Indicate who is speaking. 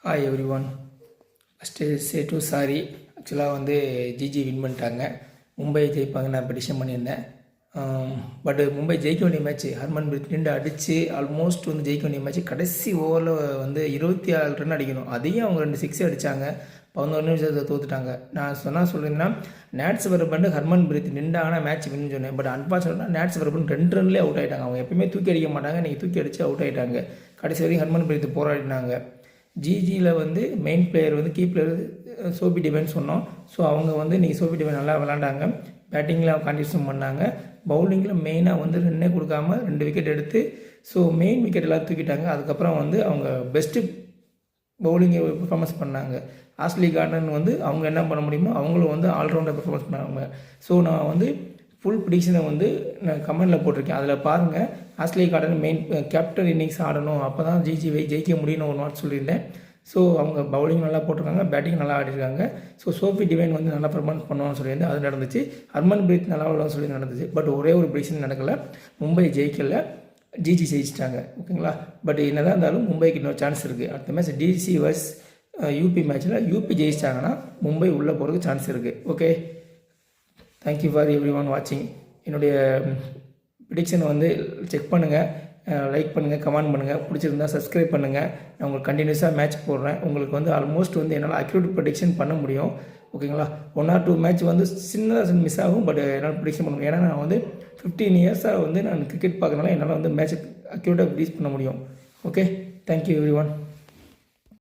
Speaker 1: Hi every one. First say to sorry. ஆக்சுவலாக வந்து GG win பண்ணிட்டாங்க. மும்பை ஜெயிப்பாங்க நான் ப்ரெடிக்ஷன் பண்ணியிருந்தேன். பட் மும்பை ஜெயிக்க வேண்டிய மேட்ச் ஹர்மன்பிரீத் நின்று அடித்து ஆல்மோஸ்ட் வந்து ஜெயிக்க வேண்டிய மேட்ச் கடைசி ஓவரில் வந்து 26 ரன் அடிக்கணும். அதையும் அவங்க 2 6 அடித்தாங்க. 11 நிமிஷத்தை தோத்துட்டாங்க. நான் சொல்லியிருந்தேன்னா நேட்ஸ் வெர்பன் ஹர்மன்பிரீத் நின்றாங்கன்னா மேட்ச் வின்னு சொன்னேன். பட் அன்பார்ச்சுனேட்டாக நேட்ஸ் வெர்பன் 2 ரன்லேயே அவுட் ஆகிட்டாங்க. அவங்க எப்பயுமே தூக்கி அடிக்க மாட்டாங்க, இன்றைக்கி தூக்கி அடித்து அவுட் ஆகிட்டாங்க. கடைசி வரைக்கும் ஹர்மன்பிரீத் போராடினாங்க. ஜிஜியில் வந்து மெயின் பிளேயர் வந்து கீ பிளேயர் சோபி டிவைன் சொன்னோம். ஸோ அவங்க வந்து இன்றைக்கி சோபி டிவைன் நல்லா விளாண்டாங்க. பேட்டிங்கில் கான்ட்ரிபியூஷன் பண்ணாங்க. பவுலிங்கில் மெயினாக வந்து ரன்னே கொடுக்காம 2 விக்கெட் எடுத்து ஸோ மெயின் விக்கெட் எல்லாம் தூக்கிட்டாங்க. அதுக்கப்புறம் வந்து அவங்க பெஸ்ட்டு பவுலிங்கை பெர்ஃபார்மன்ஸ் பண்ணாங்க. ஆஸ்லி கார்டன் வந்து அவங்க என்ன பண்ண முடியுமோ அவங்களும் வந்து ஆல்ரவுண்டர் பெர்ஃபார்மன்ஸ் பண்ணாங்க. ஸோ நான் வந்து ஃபுல் ப்ரிடிக்ஷனை வந்து நான் கமெண்டில் போட்டிருக்கேன். அதில் பாருங்கள், ஆஸ்லி கார்டன் மெயின் கேப்டன் இன்னிங்ஸ் ஆடணும், அப்போ தான் ஜெயிக்க முடியும்னு ஒரு வாட் சொல்லியிருந்தேன். ஸோ அவங்க பவுலிங் நல்லா போட்டிருக்காங்க, பேட்டிங் நல்லா ஆடிருக்காங்க. ஸோ சோஃபி டிவைன் வந்து நல்லா பெர்ஃபார்மன்ஸ் பண்ணுவான்னு சொல்லியிருந்தேன், அது நடந்துச்சு. ஹர்மன்பிரீத் நல்லா விளாடுன்னு சொல்லி நடந்துச்சு. பட் ஒரே ஒரு ப்ரிடிக்ஷன் நடக்கலை, மும்பை ஜெயிக்கலை, ஜிஜி ஜெயிச்சிட்டாங்க. ஓகேங்களா? பட் என்னதான் இருந்தாலும் மும்பைக்கு இன்னொரு சான்ஸ் இருக்குது. அடுத்த மேட்ச் டிசி வர்ஸ் யூபி மேட்ச்சில் யூபி ஜெயிச்சிட்டாங்கன்னா மும்பை உள்ளே போகிறதுக்கு சான்ஸ் இருக்குது. Okay, thank you for every one வாட்சிங். என்னுடைய ப்ரிடிக்ஷனை வந்து செக் பண்ணுங்கள், லைக் பண்ணுங்கள், கமெண்ட் பண்ணுங்கள், பிடிச்சிருந்தா சப்ஸ்கிரைப் பண்ணுங்கள். நான் உங்களுக்கு கண்டினியூஸாக மேட்ச் போடுறேன். உங்களுக்கு வந்து ஆல்மோஸ்ட் வந்து என்னால் அக்யூரேட் ப்ரிடிக்ஷன் பண்ண முடியும். ஓகேங்களா? 1 or 2 மேட்ச் வந்து சின்னதாக மிஸ் ஆகும், பட் என்னால் ப்ரிடிக்ஷன் பண்ண முடியும். ஏன்னா நான் வந்து 15 இயர்ஸாக வந்து நான் கிரிக்கெட் பார்க்கறனால என்னால் வந்து மேட்ச் அக்யூரேட்டாக ப்ரிடிக்ட் பண்ண முடியும். Okay, thank you every one.